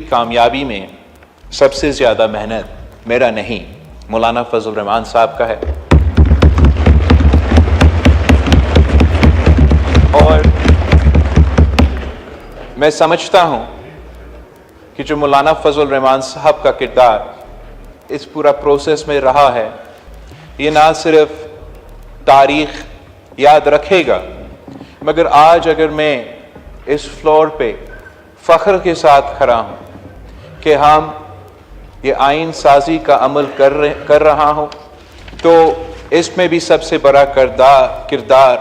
کامیابی میں سب سے زیادہ محنت میرا نہیں، مولانا فضل الرحمان صاحب کا ہے. اور میں سمجھتا ہوں کہ جو مولانا فضل الرحمان صاحب کا کردار اس پورا پروسیس میں رہا ہے، یہ نہ صرف تاریخ یاد رکھے گا، مگر آج اگر میں اس فلور پہ فخر کے ساتھ کھڑا ہوں کہ ہم یہ آئین سازی کا عمل کر رہا ہوں، تو اس میں بھی سب سے بڑا کردار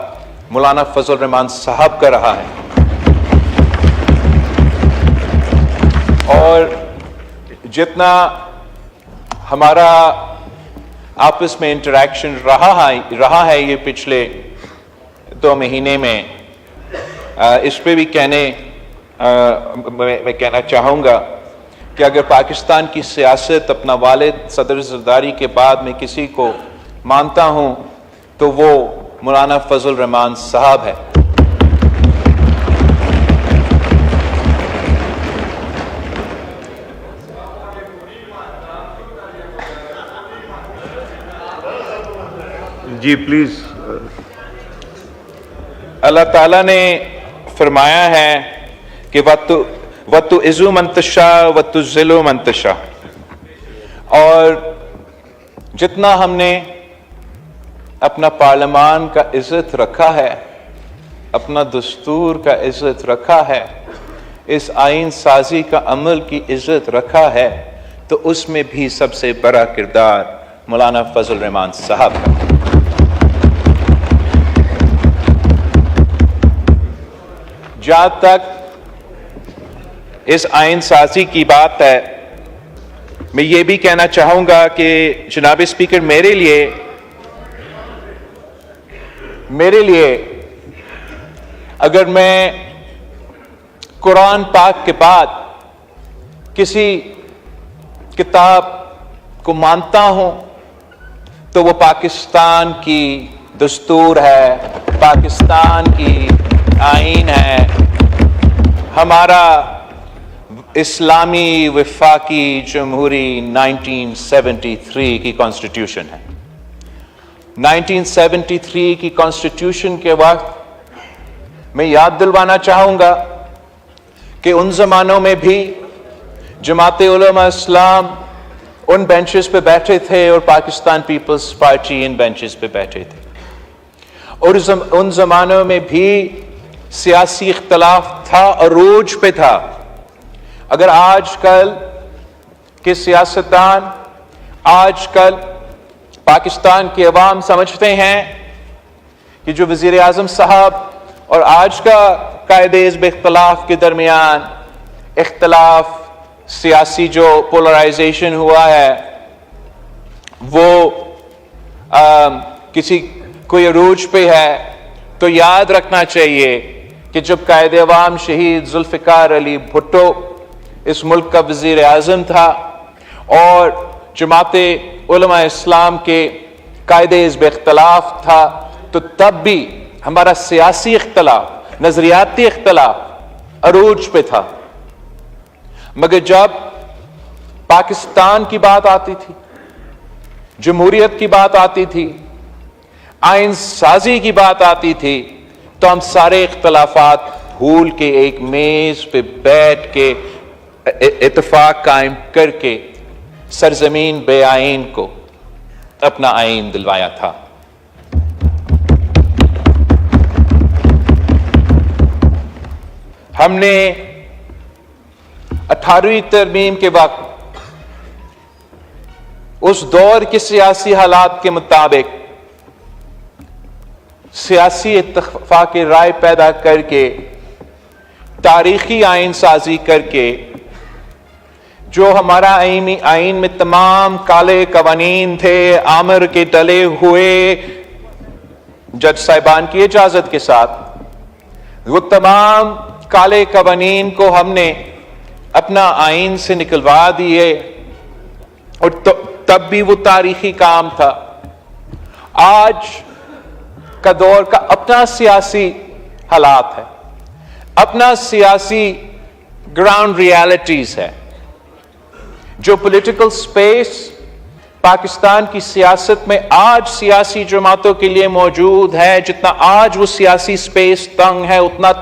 مولانا فضل الرحمان صاحب کا رہا ہے. اور جتنا ہمارا آپس میں انٹریکشن رہا ہے یہ پچھلے 2 مہینے میں، اس پہ بھی میں کہنا چاہوں گا کہ اگر پاکستان کی سیاست اپنا والد صدر زرداری کے بعد میں کسی کو مانتا ہوں تو وہ مولانا فضل الرحمان صاحب ہے. جی پلیز. اللہ تعالیٰ نے فرمایا ہے کہ وَتُعِزُّ مَن تَشَاءُ وَتُذِلُّ مَن تَشَاءُ، اور جتنا ہم نے اپنا پارلیمان کا عزت رکھا ہے، اپنا دستور کا عزت رکھا ہے، اس آئین سازی کا عمل کی عزت رکھا ہے، تو اس میں بھی سب سے بڑا کردار مولانا فضل الرحمان صاحب کا. جہاں تک اس آئین سازی کی بات ہے، میں یہ بھی کہنا چاہوں گا کہ جناب اسپیکر، میرے لیے اگر میں قرآن پاک کے بعد کسی کتاب کو مانتا ہوں تو وہ پاکستان کی دستور ہے، پاکستان کی آئین ہے، ہمارا اسلامی وفاقی جمہوری 1973 کی کانسٹیٹیوشن ہے. 1973 کی کانسٹیٹیوشن کے وقت میں یاد دلوانا چاہوں گا کہ ان زمانوں میں بھی جماعت علماء اسلام ان بینچز پہ بیٹھے تھے اور پاکستان پیپلز پارٹی ان بینچز پہ بیٹھے تھے، اور ان زمانوں میں بھی سیاسی اختلاف تھا، عروج پہ تھا. اگر آج کل کے سیاستدان، آج کل پاکستان کے عوام سمجھتے ہیں کہ جو وزیر اعظم صاحب اور آج کا قائد حزب اختلاف کے درمیان اختلاف سیاسی جو پولرائزیشن ہوا ہے، وہ کوئی عروج پہ ہے، تو یاد رکھنا چاہیے کہ جب قائد عوام شہید ذوالفقار علی بھٹو اس ملک کا وزیر اعظم تھا اور جماعت علماء اسلام کے قائد حزب اختلاف تھا، تو تب بھی ہمارا سیاسی اختلاف، نظریاتی اختلاف عروج پہ تھا. مگر جب پاکستان کی بات آتی تھی، جمہوریت کی بات آتی تھی، آئین سازی کی بات آتی تھی، تو ہم سارے اختلافات بھول کے ایک میز پہ بیٹھ کے اتفاق قائم کر کے سرزمین بے آئین کو اپنا آئین دلوایا تھا. ہم نے 18ویں ترمیم کے وقت اس دور کے سیاسی حالات کے مطابق سیاسی اتفاق رائے پیدا کر کے تاریخی آئین سازی کر کے جو ہمارا آئین میں تمام کالے قوانین تھے، آمر کے ڈلے ہوئے جج صاحبان کی اجازت کے ساتھ، وہ تمام کالے قوانین کو ہم نے اپنا آئین سے نکلوا دیے، اور تب بھی وہ تاریخی کام تھا. آج کا دور کا اپنا سیاسی حالات ہے، اپنا سیاسی گراؤنڈ ریالٹیز ہے. جو پولیٹیکل سپیس پاکستان کی سیاست میں آج سیاسی جماعتوں کے لیے موجود ہے، جتنا آج وہ سیاسی سپیس تنگ ہے، اتنا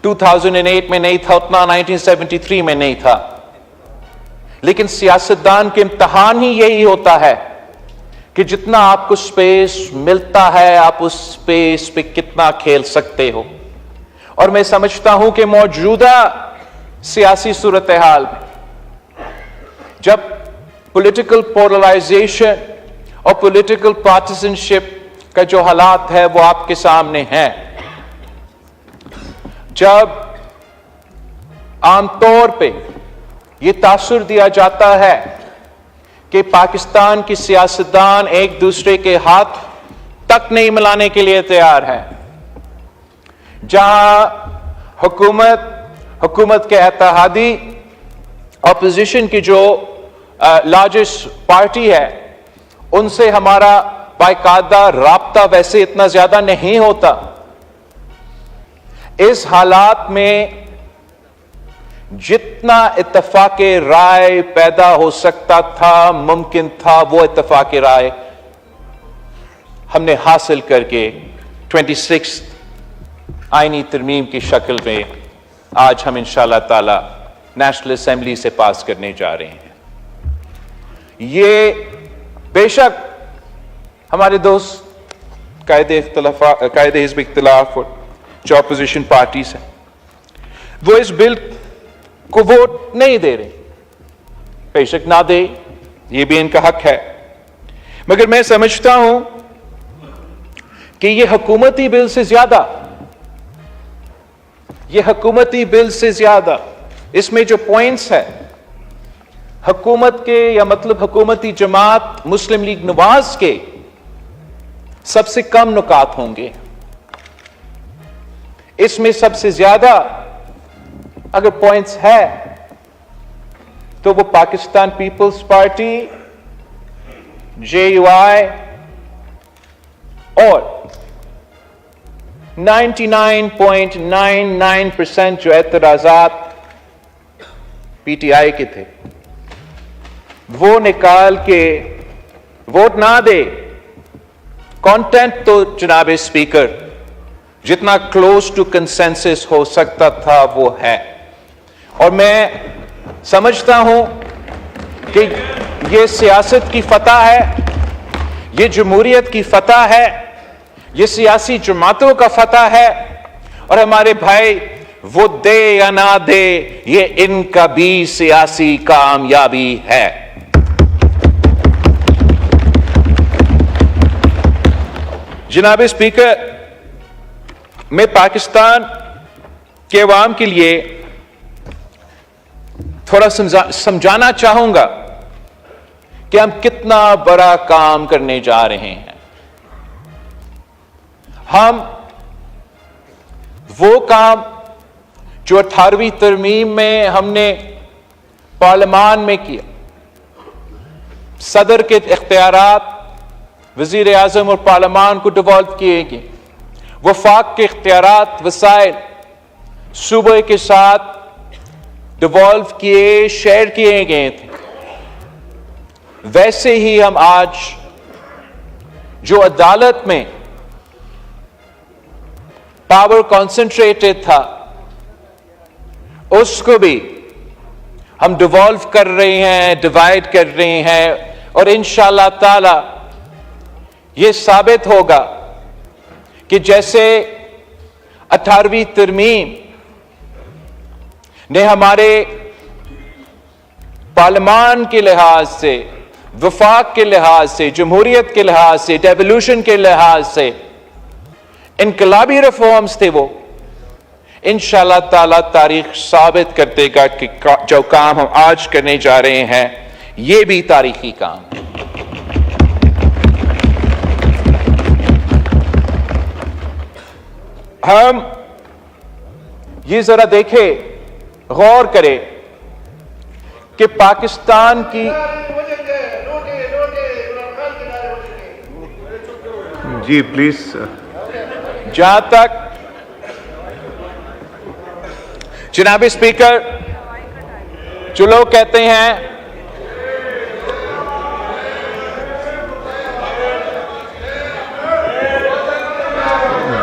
2008 میں نہیں تھا، اتنا 1973 میں نہیں تھا. لیکن سیاستدان کے امتحان ہی یہی ہوتا ہے کہ جتنا آپ کو سپیس ملتا ہے آپ اس سپیس پہ کتنا کھیل سکتے ہو. اور میں سمجھتا ہوں کہ موجودہ سیاسی صورتحال میں جب پولیٹیکل پولرائزیشن اور پولیٹیکل پارٹیزنشپ کا جو حالات ہے وہ آپ کے سامنے ہیں، جب عام طور پہ یہ تاثر دیا جاتا ہے کہ پاکستان کی سیاستدان ایک دوسرے کے ہاتھ تک نہیں ملانے کے لیے تیار ہے، جہاں حکومت کے اتحادی اپوزیشن کی جو لارجسٹ پارٹی ہے ان سے ہمارا باقاعدہ رابطہ ویسے اتنا زیادہ نہیں ہوتا. اس حالات میں جتنا اتفاق رائے پیدا ہو سکتا تھا، ممکن تھا، وہ اتفاق رائے ہم نے حاصل کر کے 26 آئینی ترمیم کی شکل میں آج ہم انشاءاللہ تعالی نیشنل اسمبلی سے پاس کرنے جا رہے ہیں. یہ بے شک ہمارے دوست قائد حزب اختلاف اور جو اپوزیشن پارٹیز ہیں وہ اس بل کو ووٹ نہیں دے رہے، بے شک نہ دے، یہ بھی ان کا حق ہے. مگر میں سمجھتا ہوں کہ یہ حکومتی بل سے زیادہ اس میں جو پوائنٹس ہے حکومت کے یا مطلب حکومتی جماعت مسلم لیگ نواز کے سب سے کم نکات ہوں گے. اس میں سب سے زیادہ اگر پوائنٹس ہے تو وہ پاکستان پیپلز پارٹی، JUI اور 99.99% جو اعتراضات PTI کے تھے وہ نکال کے ووٹ نہ دے. کانٹینٹ تو جناب اسپیکر جتنا کلوز ٹو کنسنسس ہو سکتا تھا وہ ہے، اور میں سمجھتا ہوں کہ یہ سیاست کی فتح ہے، یہ جمہوریت کی فتح ہے، یہ سیاسی جماعتوں کا فتح ہے. اور ہمارے بھائی وہ دے یا نہ دے یہ ان کا بھی سیاسی کامیابی ہے. جناب اسپیکر، میں پاکستان کے عوام کے لیے تھوڑا سمجھانا چاہوں گا کہ ہم کتنا بڑا کام کرنے جا رہے ہیں. ہم وہ کام جو 18ویں ترمیم میں ہم نے پارلیمان میں کیا، صدر کے اختیارات وزیر اعظم اور پارلیمان کو ڈیوالو کیے گئے، وفاق کے اختیارات وسائل صوبے کے ساتھ ڈیوالو کیے، شیئر کیے گئے تھے. ویسے ہی ہم آج جو عدالت میں پاور کانسنٹریٹڈ تھا اس کو بھی ہم ڈیوالو کر رہے ہیں، ڈیوائڈ کر رہے ہیں، اور انشاءاللہ تعالی یہ ثابت ہوگا کہ جیسے 18ویں ترمیم نے ہمارے پارلیمان کے لحاظ سے، وفاق کے لحاظ سے، جمہوریت کے لحاظ سے، ڈیولوشن کے لحاظ سے انقلابی ریفارمز تھے، وہ انشاءاللہ تعالی تاریخ ثابت کر دے گا کہ جو کام ہم آج کرنے جا رہے ہیں یہ بھی تاریخی کام ہے. ہم یہ ذرا دیکھیں، غور کریں کہ پاکستان کی جی پلیز. جہاں تک جناب اسپیکر جو لوگ کہتے ہیں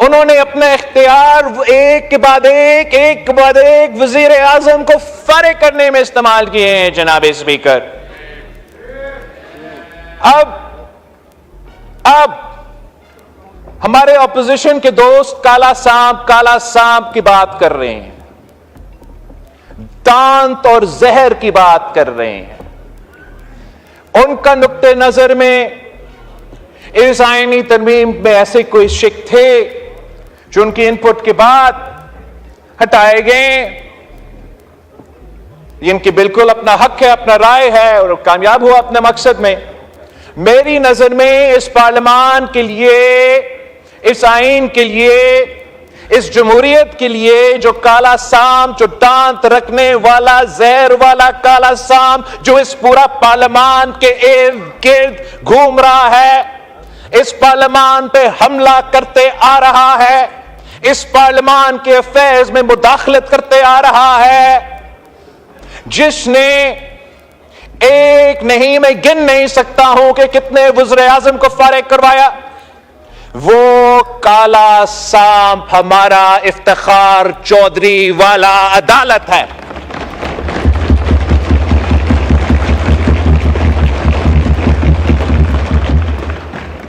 انہوں نے اپنا اختیار ایک کے بعد ایک وزیر اعظم کو فارغ کرنے میں استعمال کیے ہیں جناب اسپیکر. اب ہمارے اپوزیشن کے دوست کالا سانپ کی بات کر رہے ہیں, دانت اور زہر کی بات کر رہے ہیں. ان کا نقطہ نظر میں اس آئینی ترمیم میں ایسے کوئی شک تھے جو ان کی ان پٹ کے بعد ہٹائے گئے. ان کی بالکل اپنا حق ہے, اپنا رائے ہے, اور کامیاب ہوا اپنے مقصد میں. میری نظر میں اس پارلیمان کے لیے, اس آئین کے لیے, اس جمہوریت کے لیے جو کالا سانپ, جو دانت رکھنے والا زہر والا کالا سانپ جو اس پورا پارلیمان کے ارد گرد گھوم رہا ہے, اس پارلیمان پہ حملہ کرتے آ رہا ہے, اس پارلیمان کے افیئرز میں مداخلت کرتے آ رہا ہے, جس نے ایک نہیں, میں گن نہیں سکتا ہوں کہ کتنے وزیر اعظم کو فارغ کروایا, وہ کالا سانپ ہمارا افتخار چودھری والا عدالت ہے.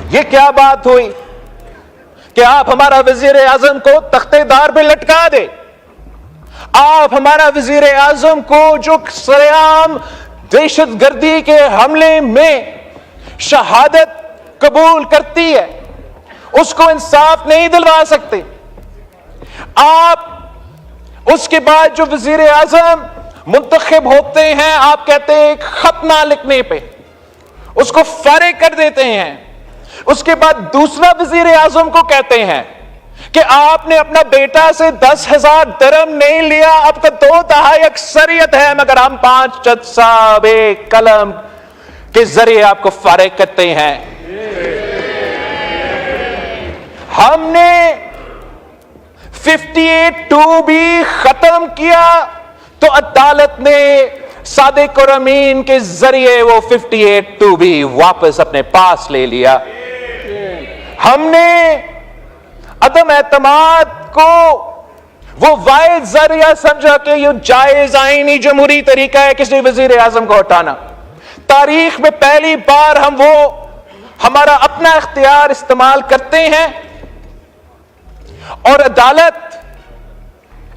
یہ کیا بات ہوئی کہ آپ ہمارا وزیر اعظم کو تختے دار پہ لٹکا دے؟ آپ ہمارا وزیر اعظم کو جو سرعام دہشت گردی کے حملے میں شہادت قبول کرتی ہے, اس کو انصاف نہیں دلوا سکتے. آپ اس کے بعد جو وزیر اعظم منتخب ہوتے ہیں, آپ کہتے ہیں ایک خط نہ لکھنے پہ اس کو فارغ کر دیتے ہیں. اس کے بعد دوسرا وزیر اعظم کو کہتے ہیں کہ آپ نے اپنا بیٹا سے 10,000 درہم نہیں لیا, آپ کا 2 دہائی اکثریت ہے, مگر ہم 5 جج صاحب قلم کے ذریعے آپ کو فارغ کرتے ہیں. ہم نے 58(2) بھی ختم کیا تو عدالت نے صادق اور امین کے ذریعے وہ 58(2) بھی واپس اپنے پاس لے لیا. ہم نے عدم اعتماد کو وہ واحد ذریعہ سمجھا کہ یہ جائز آئینی جمہوری طریقہ ہے کسی وزیر اعظم کو ہٹانا. تاریخ میں پہلی بار ہم وہ ہمارا اپنا اختیار استعمال کرتے ہیں, اور عدالت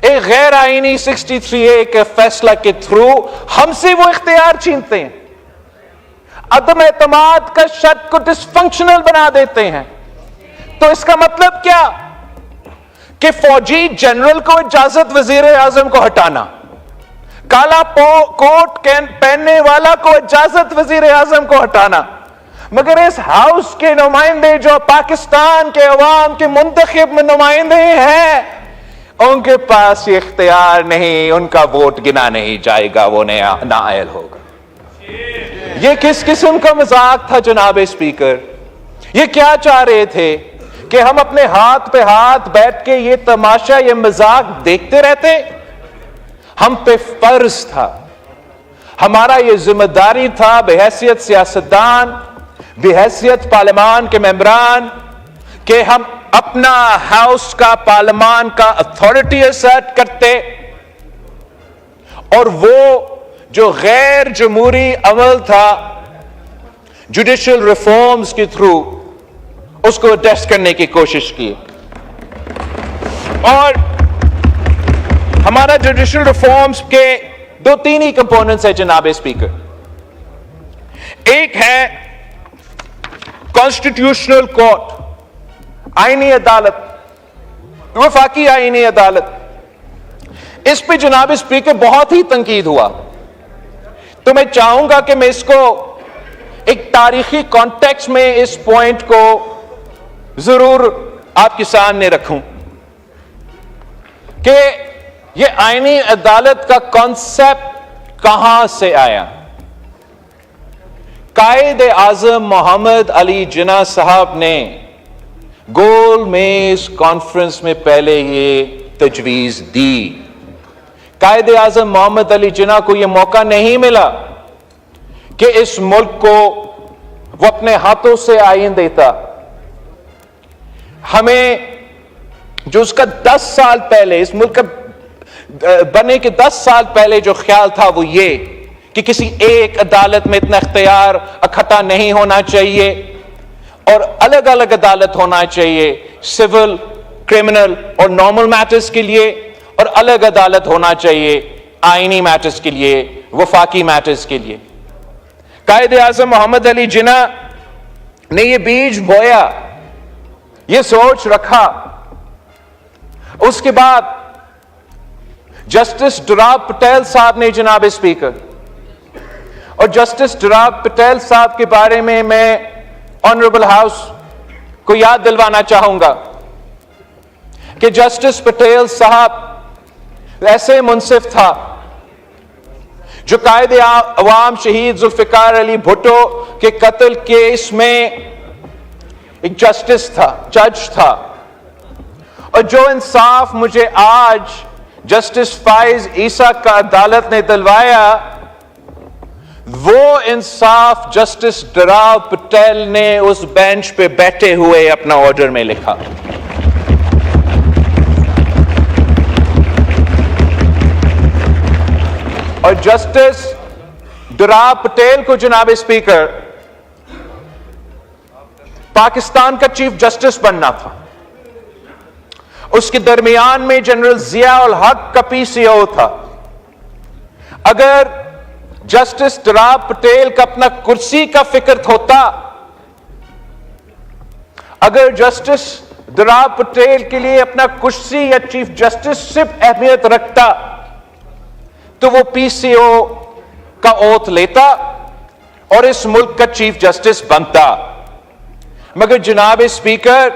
ایک غیر آئینی 63A کے فیصلہ کے تھرو ہم سے وہ اختیار چھینتے ہیں, عدم اعتماد کا شرط کو ڈس فنکشنل بنا دیتے ہیں. تو اس کا مطلب کیا کہ فوجی جنرل کو اجازت وزیر اعظم کو ہٹانا, کالا کوٹ پہننے والا کو اجازت وزیر اعظم کو ہٹانا, مگر اس ہاؤس کے نمائندے جو پاکستان کے عوام کے منتخب نمائندے ہیں, ان کے پاس یہ اختیار نہیں, ان کا ووٹ گنا نہیں جائے گا, وہ نااہل ہوگا. یہ کس قسم کا مذاق تھا جناب اسپیکر؟ یہ کیا چاہ رہے تھے کہ ہم اپنے ہاتھ پہ ہاتھ بیٹھ کے یہ تماشا, یہ مذاق دیکھتے رہتے؟ ہم پہ فرض تھا, ہمارا یہ ذمہ داری تھا بحیثیت سیاستدان, بحیثیت پارلیمان کے ممبران, کہ ہم اپنا ہاؤس کا, پارلیمان کا اتھارٹی اسرٹ کرتے, اور وہ جو غیر جمہوری عمل تھا جوڈیشل ریفارمز کے تھرو اس کو ٹیسٹ کرنے کی کوشش کی. اور ہمارا جوڈیشل ریفارمز کے 2-3 ہی کمپوننٹس ہیں جناب اسپیکر. ایک ہے کانسٹیٹیوشنل کورٹ, آئینی عدالت, وفاقی آئینی عدالت. اس پہ جناب اسپیکر بہت ہی تنقید ہوا, تو میں چاہوں گا کہ میں اس کو ایک تاریخی کانٹیکسٹ میں اس پوائنٹ کو ضرور آپ کے سامنے رکھوں کہ یہ آئینی عدالت کا کانسیپٹ کہاں سے آیا. قائد اعظم محمد علی جناح صاحب نے گول میز کانفرنس میں پہلے یہ تجویز دی. قائد اعظم محمد علی جناح کو یہ موقع نہیں ملا کہ اس ملک کو وہ اپنے ہاتھوں سے آئین دیتا. ہمیں جو اس کا 10 سال پہلے, اس ملک کا بنے کے 10 سال پہلے جو خیال تھا وہ یہ کہ کسی ایک عدالت میں اتنا اختیار اکٹھا نہیں ہونا چاہیے اور الگ الگ عدالت ہونا چاہیے, سول, کرمنل اور نارمل میٹرز کے لیے, اور الگ عدالت ہونا چاہیے آئینی میٹرز کے لیے, وفاقی میٹرز کے لیے. قائد اعظم محمد علی جناح نے یہ بیج بویا, یہ سوچ رکھا. اس کے بعد جسٹس ڈوراب پٹیل صاحب نے, جناب اسپیکر, اور جسٹس ڈوراب پٹیل صاحب کے بارے میں آنریبل ہاؤس کو یاد دلوانا چاہوں گا کہ جسٹس پٹیل صاحب ایسے منصف تھا جو قائد عوام شہید ذوالفقار علی بھٹو کے قتل کیس میں ایک جسٹس تھا, جج تھا, اور جو انصاف مجھے آج جسٹس فائز عیسیٰ کا عدالت نے دلوایا, وہ انصاف جسٹس ڈوراب پٹیل نے اس بینچ پہ بیٹھے ہوئے اپنا آرڈر میں لکھا. اور جسٹس ڈوراب پٹیل کو, جناب اسپیکر, پاکستان کا چیف جسٹس بننا تھا. اس کے درمیان میں جنرل ضیاء الحق کا PCO تھا. اگر جسٹس ڈوراب پٹیل کا اپنا کرسی کا فکر ہوتا, اگر جسٹس ڈوراب پٹیل کے لیے اپنا کرسی یا چیف جسٹس صرف اہمیت رکھتا تو وہ PCO کا اوتھ لیتا اور اس ملک کا چیف جسٹس بنتا. مگر جناب اسپیکر,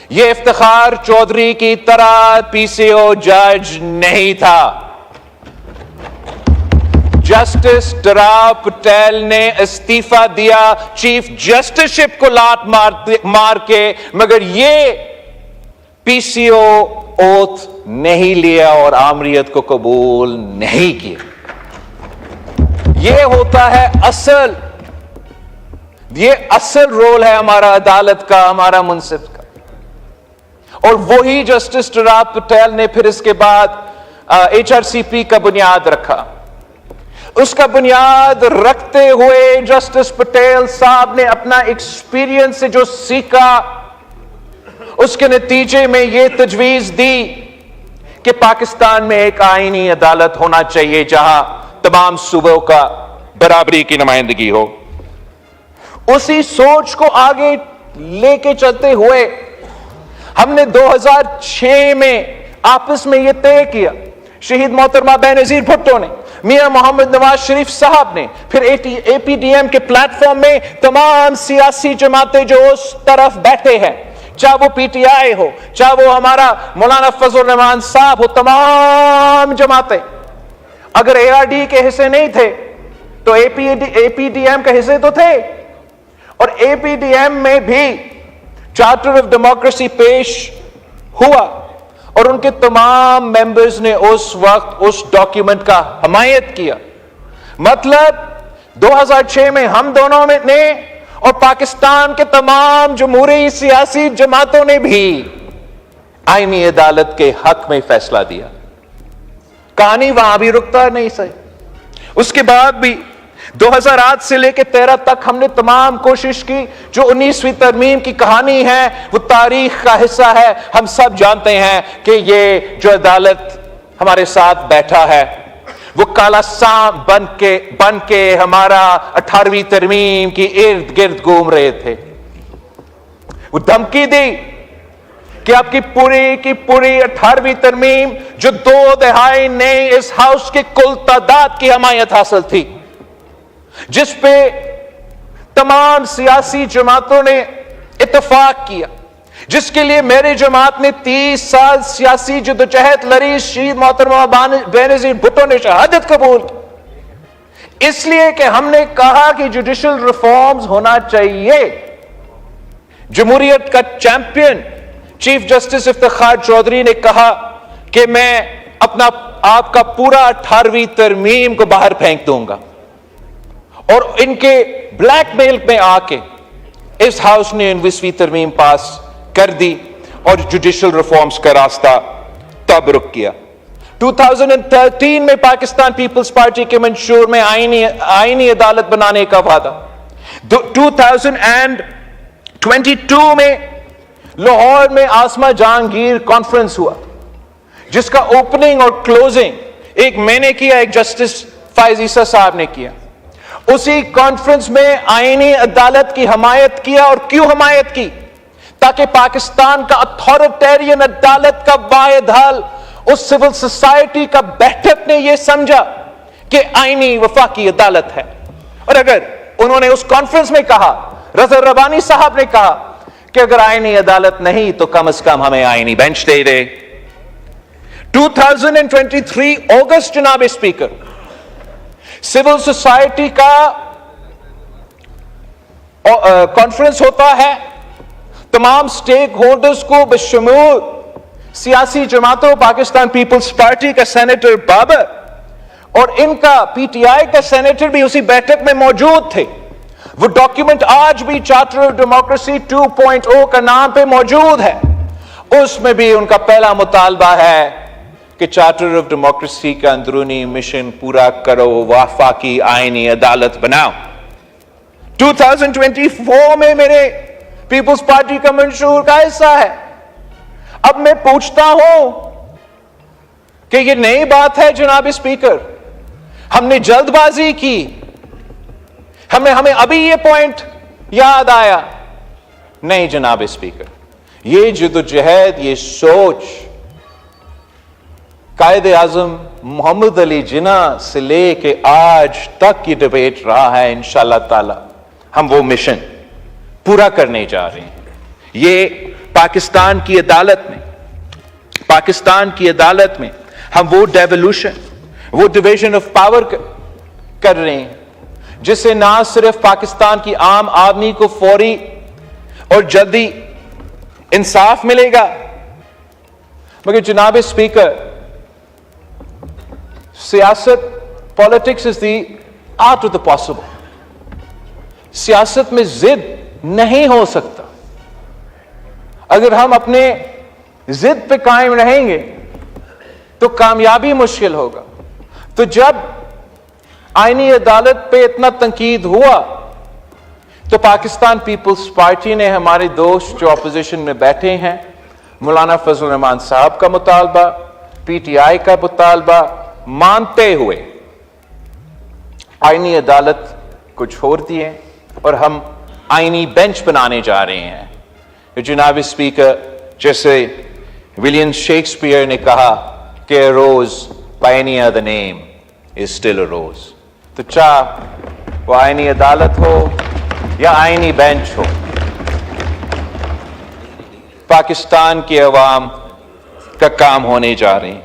یہ افتخار چودھری کی طرح PCO جج نہیں تھا. جسٹس ڈوراب پٹیل نے استعفیٰ دیا چیف جسٹس شپ کو لات مار کے, مگر یہ PCO اوتھ نہیں لیا اور آمریت کو قبول نہیں کیا. یہ ہوتا ہے یہ اصل رول ہے ہمارا عدالت کا, ہمارا منصف کا. اور وہی جسٹس ڈوراب پٹیل نے پھر اس کے بعد HRCP کا بنیاد رکھا. اس کا بنیاد رکھتے ہوئے جسٹس پٹیل صاحب نے اپنا ایکسپیرینس سے جو سیکھا, اس کے نتیجے میں یہ تجویز دی کہ پاکستان میں ایک آئینی عدالت ہونا چاہیے جہاں تمام صوبوں کا برابری کی نمائندگی ہو. اسی سوچ کو آگے لے کے چلتے ہوئے ہم نے 2006 میں آپس میں یہ طے کیا, شہید محترمہ بینظیر بھٹو نے, میاں محمد نواز شریف صاحب نے, پھر APDM کے پلیٹ فارم میں تمام سیاسی جماعتیں جو اس طرف بیٹھے ہیں, چاہے وہ PTI ہو, چاہے وہ ہمارا مولانا فضل الرحمان صاحب ہو, تمام جماعتیں اگر ARD کے حصے نہیں تھے تو APDM کے حصے تو تھے. اور APDM میں بھی چارٹر آف ڈیموکریسی پیش ہوا اور ان کے تمام ممبرز نے اس وقت اس ڈاکیومنٹ کا حمایت کیا. مطلب 2006 میں ہم دونوں نے اور پاکستان کے تمام جمہوری سیاسی جماعتوں نے بھی آئینی عدالت کے حق میں فیصلہ دیا. کہانی وہاں بھی رکتا نہیں صحیح. اس کے بعد بھی 2008 سے لے کے 13 تک ہم نے تمام کوشش کی. جو 19ویں ترمیم کی کہانی ہے وہ تاریخ کا حصہ ہے. ہم سب جانتے ہیں کہ یہ جو عدالت ہمارے ساتھ بیٹھا ہے وہ کالا سانپ بن کے ہمارا 18ویں ترمیم کی ارد گرد گھوم رہے تھے. وہ دھمکی دی کہ آپ کی پوری 18ویں ترمیم جو 2 دہائی نے اس ہاؤس کے کل تعداد کی حمایت حاصل تھی, جس پہ تمام سیاسی جماعتوں نے اتفاق کیا, جس کے لیے میری جماعت نے 30 سال سیاسی جدوجہد لڑی, شہید محترمہ بینظیر بھٹو نے شہادت قبول کی. اس لیے کہ ہم نے کہا کہ جوڈیشل ریفارمز ہونا چاہیے. جمہوریت کا champion chief justice Iftikhar Chaudhry نے کہا کہ میں آپ کا پورا 18ویں ترمیم کو باہر پھینک دوں گا, اور ان کے بلیک میل میں آ کے اس ہاؤس نے 19ویں ترمیم پاس کر دی. اور جوڈیشل ریفارمز کا راستہ تب رک کیا. 2013 میں پاکستان پیپلز پارٹی کے منشور میں آئینی عدالت بنانے کا وعدہ. 2022 میں لاہور میں آسما جہانگیر کانفرنس ہوا جس کا اوپننگ اور کلوزنگ ایک میں نے کیا, ایک جسٹس فائز عیسیٰ صاحب نے کیا. اسی کانفرنس میں آئینی عدالت کی حمایت کیا. اور کیوں حمایت کی؟ تاکہ پاکستان کا اتھارٹیرین عدالت کا واحد حل اس سول سوسائٹی کا بیٹھک نے یہ سمجھا کہ آئینی وفاقی عدالت ہے. اور اگر انہوں نے اس کانفرنس میں کہا, رضا ربانی صاحب نے کہا کہ اگر آئینی عدالت نہیں تو کم از کم ہمیں آئینی بینچ دے دے. 2023 اگست جناب اسپیکر, سول سوسائٹی کا کانفرنس ہوتا ہے. تمام سٹیک ہولڈرز کو بشمول سیاسی جماعتوں, پاکستان پیپلز پارٹی کا سینیٹر بابر اور ان کا پی ٹی آئی کا سینیٹر بھی اسی بیٹھک میں موجود تھے. وہ ڈاکیومنٹ آج بھی چارٹر آف ڈیموکریسی 2.0 کا نام پہ موجود ہے. اس میں بھی ان کا پہلا مطالبہ ہے کہ چارٹر آف ڈیموکریسی کا اندرونی مشن پورا کرو, وفاقی آئینی عدالت بناؤ. 2024 میں میرے پیپلز پارٹی کا منشور کا حصہ ہے. اب میں پوچھتا ہوں کہ یہ نئی بات ہے جناب اسپیکر, ہم نے جلد بازی کی, ہمیں ابھی یہ پوائنٹ یاد آیا؟ نہیں جناب اسپیکر, یہ جدوجہد, یہ سوچ قائد اعظم محمد علی جناح سے لے کے آج تک یہ ڈیبیٹ رہا ہے. انشاءاللہ تعالی ہم وہ مشن پورا کرنے جا رہے ہیں. یہ پاکستان کی عدالت میں ہم وہ ڈیولوشن, وہ ڈویژن آف پاور کر رہے ہیں جس سے نہ صرف پاکستان کی عام آدمی کو فوری اور جلدی انصاف ملے گا, مگر جناب اسپیکر, سیاست, politics is the art of the possible. سیاست میں ضد نہیں ہو سکتا. اگر ہم اپنے ضد پہ قائم رہیں گے تو کامیابی مشکل ہوگا. تو جب آئینی عدالت پہ اتنا تنقید ہوا تو پاکستان پیپلز پارٹی نے, ہمارے دوست جو اپوزیشن میں بیٹھے ہیں, مولانا فضل الرحمان صاحب کا مطالبہ, پی ٹی آئی کا مطالبہ مانتے ہوئے آئینی عدالت کو چھوڑ دیے اور ہم آئینی بینچ بنانے جا رہے ہیں. جناب اسپیکر, جیسے ولیم شیکسپیئر نے کہا کہ a rose by any other name is still a rose. تو چاہ وہ آئینی عدالت ہو یا آئینی بینچ ہو, پاکستان کی عوام کا کام ہونے جا رہے ہیں.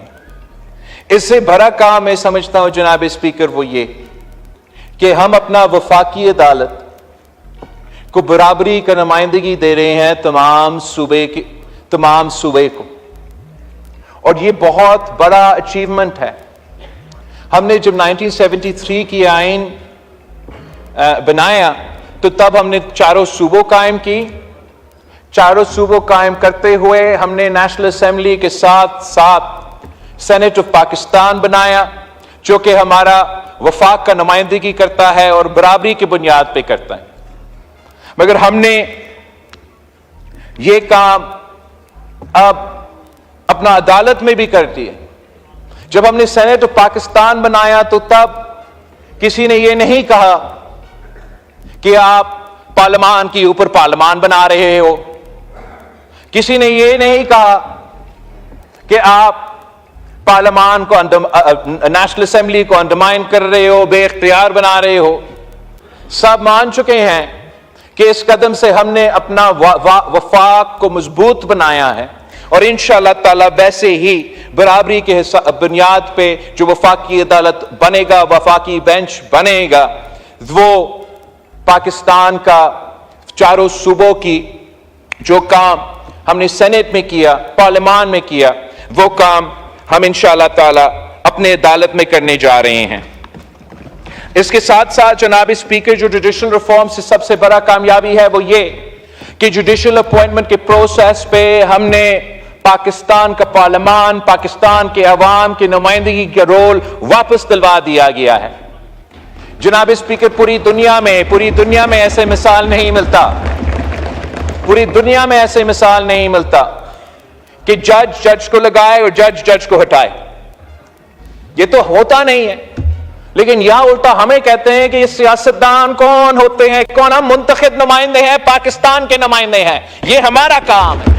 اس سے بڑا کام میں سمجھتا ہوں جناب اسپیکر وہ یہ کہ ہم اپنا وفاقی عدالت کو برابری کا نمائندگی دے رہے ہیں تمام صوبے کو, اور یہ بہت بڑا اچیومنٹ ہے. ہم نے جب 1973 کی آئین بنایا تو تب ہم نے چاروں صوبوں قائم کی. چاروں صوبوں قائم کرتے ہوئے ہم نے نیشنل اسمبلی کے ساتھ ساتھ سینٹ آف پاکستان بنایا جو کہ ہمارا وفاق کا نمائندگی کرتا ہے اور برابری کی بنیاد پہ کرتا ہے. مگر ہم نے یہ کام اب اپنا عدالت میں بھی کر دیا. جب ہم نے سینٹ آف پاکستان بنایا تو تب کسی نے یہ نہیں کہا کہ آپ پارلیمان کے اوپر پارلیمان بنا رہے ہو, کسی نے یہ نہیں کہا کہ آپ پارلیمان کو نیشنل اسمبلی کو انڈرمائن کر رہے ہو, بے اختیار بنا رہے ہو. سب مان چکے ہیں کہ اس قدم سے ہم نے اپنا وفاق کو مضبوط بنایا ہے, اور انشاءاللہ تعالی ویسے ہی برابری کے بنیاد پہ جو وفاقی عدالت بنے گا, وفاقی بینچ بنے گا, وہ پاکستان کا چاروں صوبوں کی جو کام ہم نے سینٹ میں کیا, پارلیمان میں کیا, وہ کام ہم انشاءاللہ تعالی اپنے عدالت میں کرنے جا رہے ہیں. اس کے ساتھ ساتھ جناب اسپیکر, جو جوڈیشل ریفارم سے سب سے بڑا کامیابی ہے وہ یہ کہ جوڈیشل اپوائنٹمنٹ کے پروسیس پہ ہم نے پاکستان کا پارلیمان، پاکستان کے عوام کی نمائندگی کا رول واپس دلوا دیا گیا ہے. جناب اسپیکر، پوری دنیا میں ایسے مثال نہیں ملتا، پوری دنیا میں ایسے مثال نہیں ملتا کہ جج کو لگائے اور جج کو ہٹائے. یہ تو ہوتا نہیں ہے. لیکن یہاں الٹا ہمیں کہتے ہیں کہ یہ سیاستدان کون ہوتے ہیں، کون؟ ہم منتخب نمائندے ہیں، پاکستان کے نمائندے ہیں، یہ ہمارا کام ہے.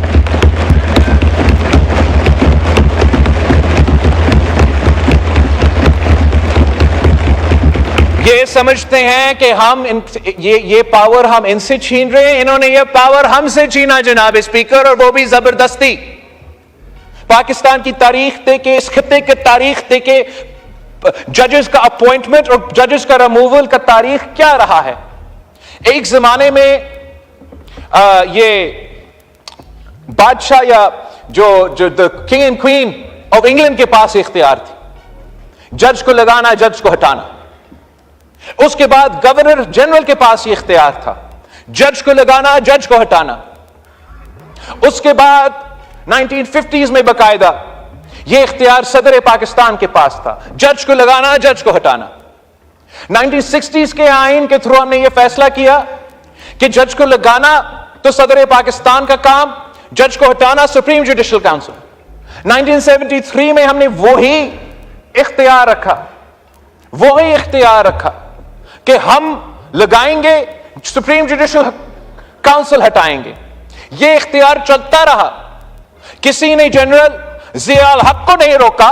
یہ سمجھتے ہیں کہ ہم یہ پاور ہم ان سے چھین رہے ہیں، انہوں نے یہ پاور ہم سے چھینا جناب اسپیکر، اور وہ بھی زبردستی. پاکستان کی تاریخ دیکھیں، اس خطے کی تاریخ دیکھیں، ججز کا اپوائنٹمنٹ اور ججز کا ریموول کا تاریخ کیا رہا ہے. ایک زمانے میں یہ بادشاہ یا جو king and queen of England کے پاس اختیار تھی، جج کو لگانا، جج کو ہٹانا. اس کے بعد گورنر جنرل کے پاس یہ اختیار تھا، جج کو لگانا، جج کو ہٹانا. اس کے بعد 1950s میں باقاعدہ یہ اختیار صدر پاکستان کے پاس تھا، جج کو لگانا، جج کو ہٹانا. 1960s کے آئین کے تھرو ہم نے یہ فیصلہ کیا کہ جج کو لگانا تو صدر پاکستان کا کام، جج کو ہٹانا سپریم جوڈیشل کاؤنسل. 1973 میں ہم نے وہی اختیار رکھا کہ ہم لگائیں گے، سپریم جوڈیشل کاؤنسل ہٹائیں گے. یہ اختیار چلتا رہا. کسی نے جنرل ضیاء الحق کو نہیں روکا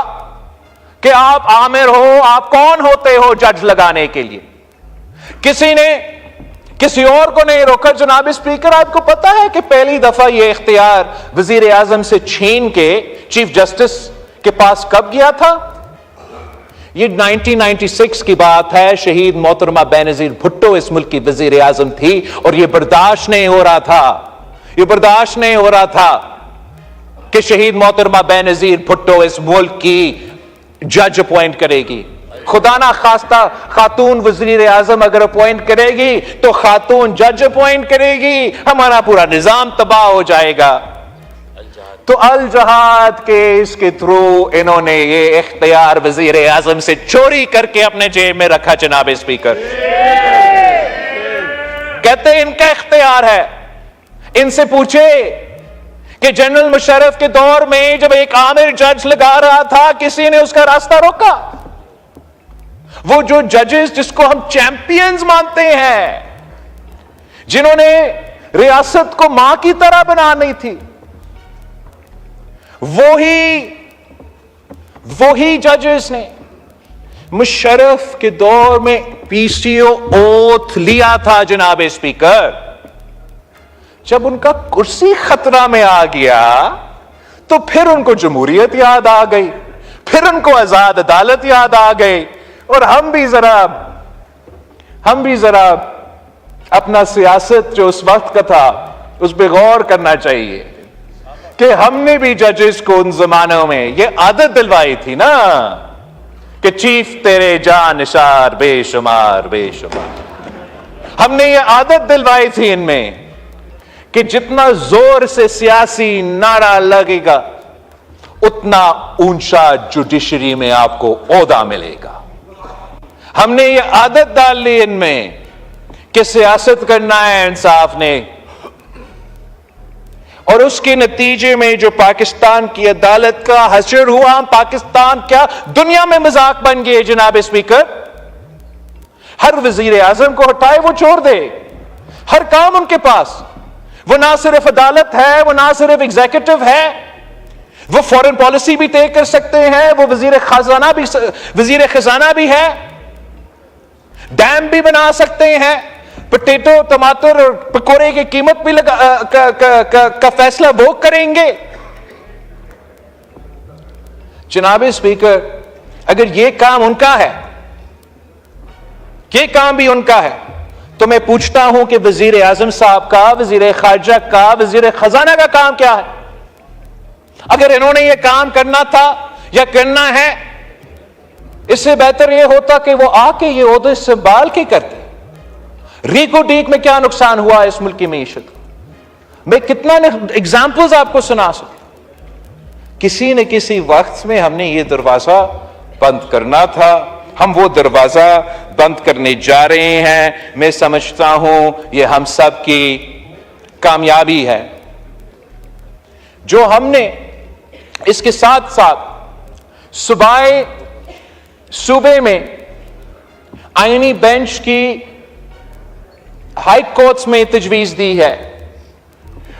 کہ آپ آمر ہو، آپ کون ہوتے ہو جج لگانے کے لیے. کسی نے کسی اور کو نہیں روکا. جناب اسپیکر، آپ کو پتا ہے کہ پہلی دفعہ یہ اختیار وزیر اعظم سے چھین کے چیف جسٹس کے پاس کب گیا تھا؟ یہ 1996 کی بات ہے. شہید محترمہ بینظیر بھٹو اس ملک کی وزیر اعظم تھی اور یہ برداشت نہیں ہو رہا تھا کہ شہید محترمہ بینظیر بھٹو اس ملک کی جج اپوائنٹ کرے گی. خدا نہ خواستہ خاتون وزیر اعظم اگر اپوائنٹ کرے گی تو خاتون جج اپوائنٹ کرے گی، ہمارا پورا نظام تباہ ہو جائے گا. تو الجہاد کیس کے تھرو انہوں نے یہ اختیار وزیر اعظم سے چوری کر کے اپنے جیب میں رکھا. جناب اسپیکر، کہتے ہیں ان کا اختیار ہے. ان سے پوچھے کہ جنرل مشرف کے دور میں جب ایک آمر جج لگا رہا تھا، کسی نے اس کا راستہ روکا؟ وہ جو ججز جس کو ہم چیمپئنز مانتے ہیں، جنہوں نے ریاست کو ماں کی طرح بنانی تھی، وہی ججز نے مشرف کے دور میں پی سی او اوتھ لیا تھا. جناب اسپیکر، جب ان کا کرسی خطرہ میں آ گیا تو پھر ان کو جمہوریت یاد آ گئی، پھر ان کو آزاد عدالت یاد آ گئی. اور ہم بھی ذرا اپنا سیاست جو اس وقت کا تھا اس پہ غور کرنا چاہیے کہ ہم نے بھی ججز کو ان زمانوں میں یہ عادت دلوائی تھی نا کہ چیف تیرے جان نثار بے شمار. ہم نے یہ عادت دلوائی تھی ان میں کہ جتنا زور سے سیاسی نعرہ لگے گا اتنا اونچا جوڈیشری میں آپ کو عہدہ ملے گا. ہم نے یہ عادت ڈال لی ان میں کہ سیاست کرنا ہے انصاف نے، اور اس کے نتیجے میں جو پاکستان کی عدالت کا حشر ہوا، پاکستان کیا دنیا میں مذاق بن گئے. جناب اسپیکر، ہر وزیر اعظم کو ہٹائے وہ چھوڑ دے، ہر کام ان کے پاس. وہ نہ صرف عدالت ہے، وہ نہ صرف ایگزیکٹو ہے، وہ فورن پالیسی بھی طے کر سکتے ہیں، وہ وزیر خزانہ بھی ہے، ڈیم بھی بنا سکتے ہیں، پوٹیٹو ٹماٹر اور پکوڑے کی قیمت بھی کا فیصلہ وہ کریں گے. جناب اسپیکر، اگر یہ کام ان کا ہے، یہ کام بھی ان کا ہے، تو میں پوچھتا ہوں کہ وزیر اعظم صاحب کا، وزیر خارجہ کا، وزیر خزانہ کا کام کیا ہے؟ اگر انہوں نے یہ کام کرنا تھا یا کرنا ہے، اس سے بہتر یہ ہوتا کہ وہ آ کے یہ عہدے سنبھال کے کرتے. ریکو ڈیک میں کیا نقصان ہوا اس ملک کی معیشت؟ میں کتنا ایگزامپلز آپ کو سنا سکتا. کسی نہ کسی وقت میں ہم نے یہ دروازہ بند کرنا تھا. ہم وہ دروازہ بند کرنے جا رہے ہیں. میں سمجھتا ہوں یہ ہم سب کی کامیابی ہے. جو ہم نے اس کے ساتھ ساتھ صوبے میں آئینی بینچ کی ہائی کورٹس میں تجویز دی ہے،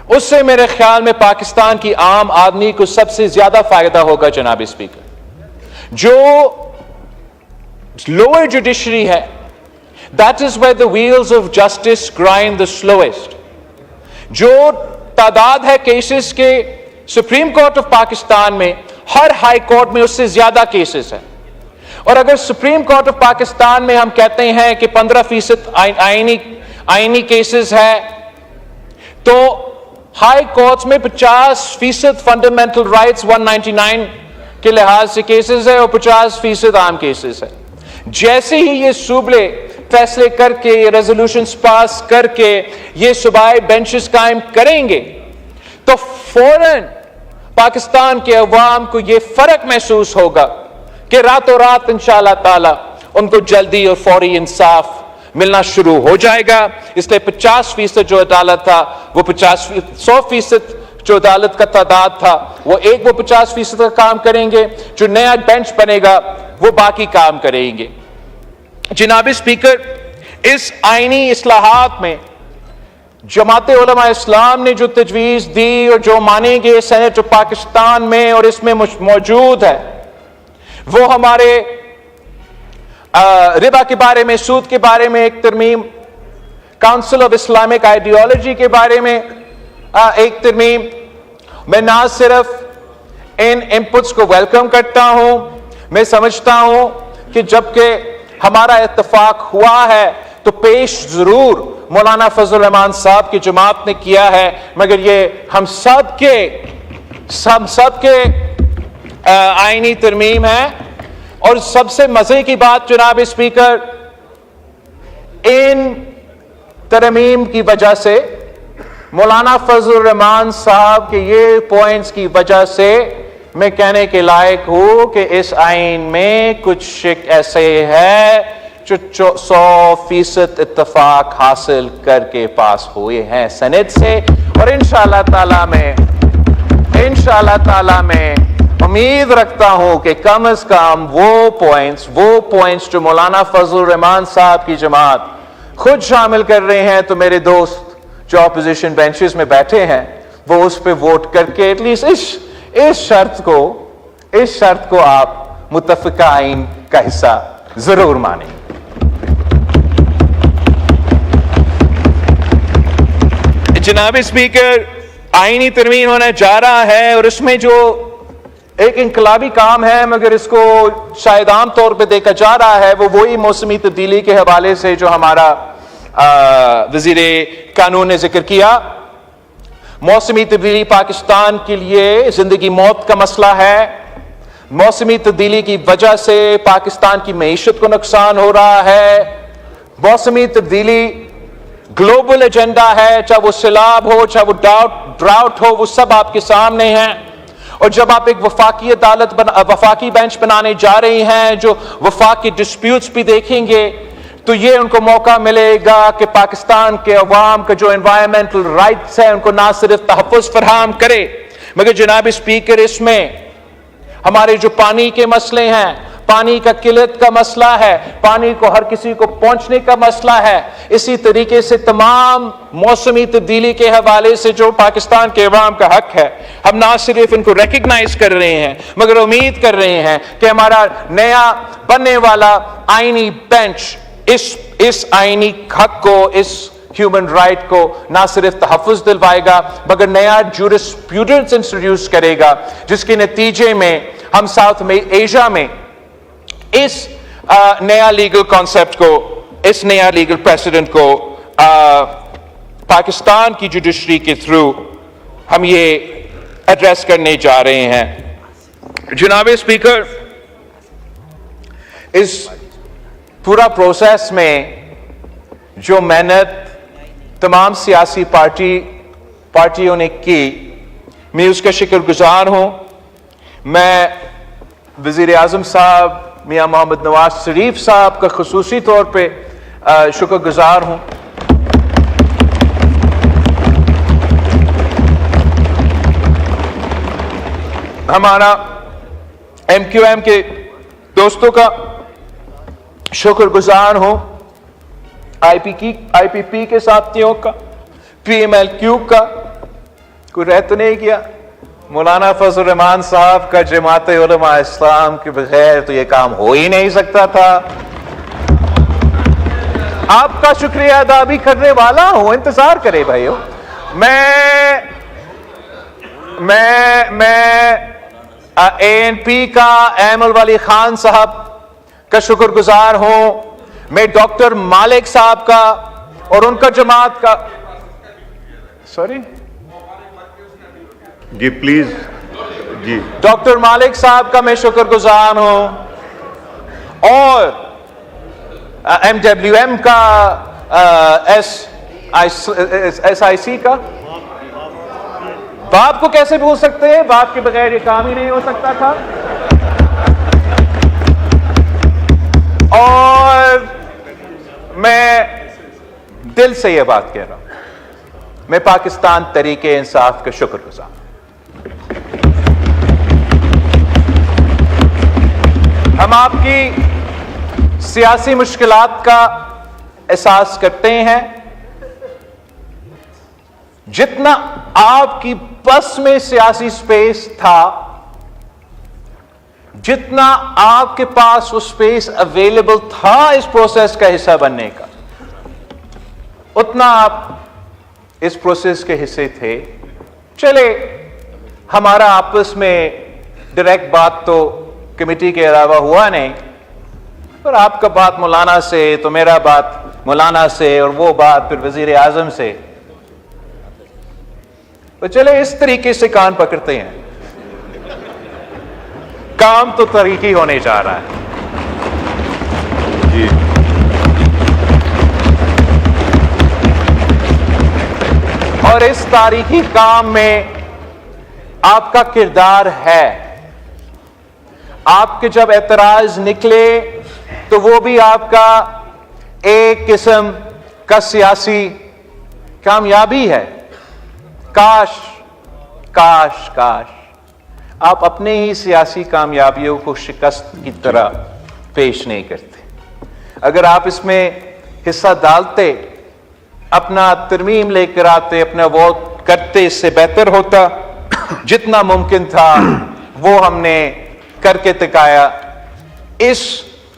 اس سے میرے خیال میں پاکستان کی عام آدمی کو سب سے زیادہ فائدہ ہوگا جناب اسپیکر. جو لوور جوڈیشری ہے، that is where the wheels of justice grind the slowest. جو تعداد ہے کیسز کے سپریم کورٹ آف پاکستان میں، ہر ہائی کورٹ میں اس سے زیادہ کیسز ہیں. اور اگر سپریم کورٹ آف پاکستان میں ہم کہتے ہیں کہ 15% آئینی کیسز ہے، تو ہائی کورٹس میں 50% فنڈامنٹل رائٹس 199 کے لحاظ سے کیسز ہے اور 50% عام کیسز ہے. جیسے ہی یہ صوبے فیصلے کر کے، ریزولوشنز پاس کر کے یہ صوبائی بینچز قائم کریں گے، تو فوراً پاکستان کے عوام کو یہ فرق محسوس ہوگا کہ راتوں رات انشاءاللہ تعالی ان کو جلدی اور فوری انصاف ملنا شروع ہو جائے گا. اس لیے 50% جو عدالت تھا وہ 100% جو عدالت کا تعداد تھا وہ 50% کا کام کریں گے. جو نیا بینچ بنے گا وہ باقی کام کریں گے. جناب اسپیکر، اس آئینی اصلاحات میں جماعت علماء اسلام نے جو تجویز دی اور جو مانیں گے سینٹ آف پاکستان میں اور اس میں موجود ہے، وہ ہمارے ربا کے بارے میں، سود کے بارے میں ایک ترمیم، کاؤنسل آف اسلامک آئیڈیالوجی کے بارے میں ایک ترمیم. میں نہ صرف ان انپٹس کو ویلکم کرتا ہوں، میں سمجھتا ہوں کہ جبکہ ہمارا اتفاق ہوا ہے تو پیش ضرور مولانا فضل الرحمان صاحب کی جماعت نے کیا ہے، مگر یہ ہم سب کے آئینی ترمیم ہے. اور سب سے مزے کی بات جناب اسپیکر، ان ترمیم کی وجہ سے، مولانا فضل الرحمان صاحب کے یہ پوائنٹس کی وجہ سے میں کہنے کے لائق ہوں کہ اس آئین میں کچھ ایسے ہے جو 100% اتفاق حاصل کر کے پاس ہوئے ہیں سینٹ سے. اور انشاءاللہ تعالی میں امید رکھتا ہوں کہ کم از کم وہ پوائنٹس جو مولانا فضل الرحمان صاحب کی جماعت خود شامل کر رہے ہیں، تو میرے دوست جو اپوزیشن بینچز میں بیٹھے ہیں وہ اس پہ ووٹ کر کے ایٹ لیسٹ اس شرط کو آپ متفقہ آئین کا حصہ ضرور مانیں. جناب اسپیکر، آئینی ترمیم ہونے جا رہا ہے اور اس میں جو ایک انقلابی کام ہے مگر اس کو شاید عام طور پہ دیکھا جا رہا ہے، وہ وہی موسمی تبدیلی کے حوالے سے جو ہمارا وزیر قانون نے ذکر کیا. موسمی تبدیلی پاکستان کے لیے زندگی موت کا مسئلہ ہے. موسمی تبدیلی کی وجہ سے پاکستان کی معیشت کو نقصان ہو رہا ہے. موسمی تبدیلی گلوبل ایجنڈا ہے، چاہے وہ سیلاب ہو، چاہے وہ ڈراؤٹ ہو، وہ سب آپ کے سامنے ہیں. اور جب آپ ایک وفاقی بینچ بنانے جا رہے ہیں جو وفاقی ڈسپیوٹس بھی دیکھیں گے، تو یہ ان کو موقع ملے گا کہ پاکستان کے عوام کا جو انوائرمنٹل رائٹس ہیں ان کو نہ صرف تحفظ فراہم کرے، مگر جناب اسپیکر اس میں ہمارے جو پانی کے مسئلے ہیں، پانی کا قلت کا مسئلہ ہے، پانی کو ہر کسی کو پہنچنے کا مسئلہ ہے. اسی طریقے سے تمام موسمی تبدیلی کے حوالے سے جو پاکستان کے عوام کا حق ہے، ہم نہ صرف ان کو ریکگنائز کر رہے ہیں مگر امید کر رہے ہیں کہ ہمارا نیا بننے والا آئینی بینچ اس آئینی حق کو، اس ہیومن رائٹ کو نہ صرف تحفظ دلوائے گا مگر نیا جورسپروڈنس انٹروڈیوس کرے گا، جس کے نتیجے میں ہم ساؤتھ ایشیا میں اس نیا لیگل کانسیپٹ کو، اس نیا لیگل پریسیڈنٹ کو پاکستان کی جوڈیشری کے تھرو ہم یہ ایڈریس کرنے جا رہے ہیں. جناب اسپیکر، اس پورا پروسیس میں جو محنت تمام سیاسی پارٹی پارٹیوں نے کی، میں اس کا شکر گزار ہوں. میں وزیر اعظم صاحب میاں محمد نواز شریف صاحب کا خصوصی طور پہ شکر گزار ہوں. ہمارا ایم کیو ایم کے دوستوں کا شکر گزار ہوں، آئی پی پی کے ساتھیوں کا، پی ایم ایل کیو کا. کوئی رہ تو نہیں گیا؟ مولانا فضل الرحمان صاحب کا جماعت علماء اسلام کے بغیر تو یہ کام ہو ہی نہیں سکتا تھا. آپ کا شکریہ ادا بھی کرنے والا ہوں، انتظار کرے بھائیو. میں اے این پی کا ایمل والی خان صاحب کا شکر گزار ہوں. میں ڈاکٹر مالک صاحب کا اور ان کا جماعت کا سوری جی پلیز جی ڈاکٹر مالک صاحب کا میں شکر گزار ہوں، اور ایم ڈبلیو ایم کا ایس آئی سی کا. باپ کو کیسے بھول سکتے ہیں؟ باپ کے بغیر یہ کام ہی نہیں ہو سکتا تھا. اور میں دل سے یہ بات کہہ رہا ہوں، میں پاکستان تحریک انصاف کا شکر گزار ہوں. ہم آپ کی سیاسی مشکلات کا احساس کرتے ہیں. جتنا آپ کی بس میں سیاسی سپیس تھا، جتنا آپ کے پاس وہ سپیس اویلیبل تھا اس پروسیس کا حصہ بننے کا، اتنا آپ اس پروسیس کے حصے تھے. چلے ہمارا آپس میں ڈائریکٹ بات تو کمیٹی کے علاوہ ہوا نہیں، پر آپ کا بات مولانا سے تو میرا بات مولانا سے، اور وہ بات پھر وزیر اعظم سے. تو چلے اس طریقے سے کان پکڑتے ہیں. کام تو طریقی ہونے جا رہا ہے. جی اور اس تاریخی کام میں آپ کا کردار ہے. آپ کے جب اعتراض نکلے تو وہ بھی آپ کا ایک قسم کا سیاسی کامیابی ہے. کاش آپ اپنے ہی سیاسی کامیابیوں کو شکست کی طرح پیش نہیں کرتے. اگر آپ اس میں حصہ ڈالتے، اپنا ترمیم لے کر آتے، اپنا ووٹ کرتے، اس سے بہتر ہوتا. جتنا ممکن تھا وہ ہم نے کر کے دکھایا. اس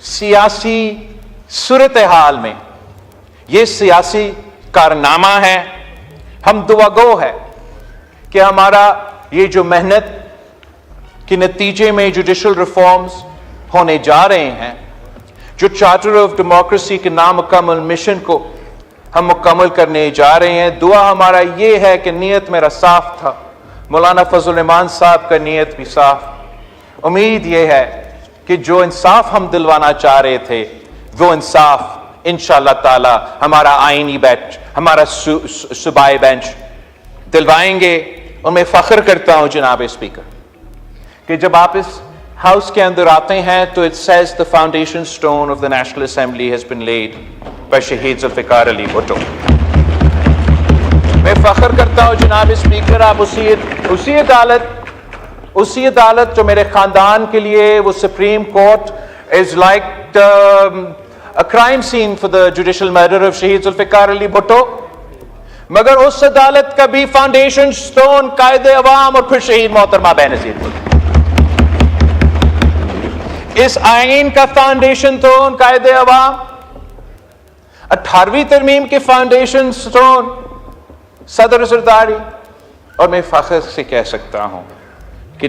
سیاسی صورتحال میں یہ سیاسی کارنامہ ہے. ہم دعا گو ہے کہ ہمارا یہ جو محنت کے نتیجے میں جوڈیشل ریفارمز ہونے جا رہے ہیں، جو چارٹر آف ڈیموکریسی کے نامکمل مشن کو ہم مکمل کرنے جا رہے ہیں، دعا ہمارا یہ ہے کہ نیت میرا صاف تھا، مولانا فضل الرحمان صاحب کا نیت بھی صاف. امید یہ ہے کہ جو انصاف ہم دلوانا چاہ رہے تھے وہ انصاف انشاءاللہ تعالی ہمارا آئینی بینچ، ہمارا صوبائی بینچ دلوائیں گے. اور میں فخر کرتا ہوں جناب اسپیکر کہ جب آپ اس ہاؤس کے اندر آتے ہیں تو it says the foundation stone of the National Assembly has been laid by شہید ذوالفقار علی بھٹو. میں فخر کرتا ہوں جناب اسپیکر، آپ اسی عدالت جو میرے خاندان کے لیے وہ supreme court is like a crime scene for the judicial murder of شہید ذوالفقار علی بھٹو، مگر اس عدالت کا بھی فاؤنڈیشن سٹون قائد عوام اور پھر شہید محترمہ بینظیر بھٹو. اس آئین کا فاؤنڈیشن سٹون قائد عوام، 18ویں ترمیم کے فاؤنڈیشن سٹون صدر زرداری. اور میں فخر سے کہہ سکتا ہوں کہ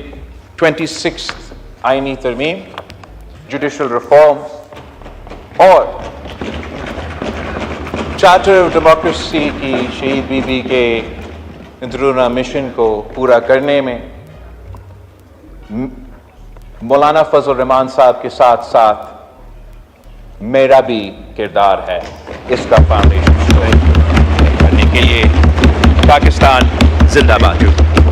26 آئینی ترمیم، جوڈیشل ریفارم اور چارٹر آف ڈیموکریسی کی شہید بی بی کے اندرونہ مشن کو پورا کرنے میں مولانا فضل الرحمان صاحب کے ساتھ ساتھ میرا بھی کردار ہے. اس کا فاؤنڈیشن کرنے کے لیے پاکستان زندہ باد.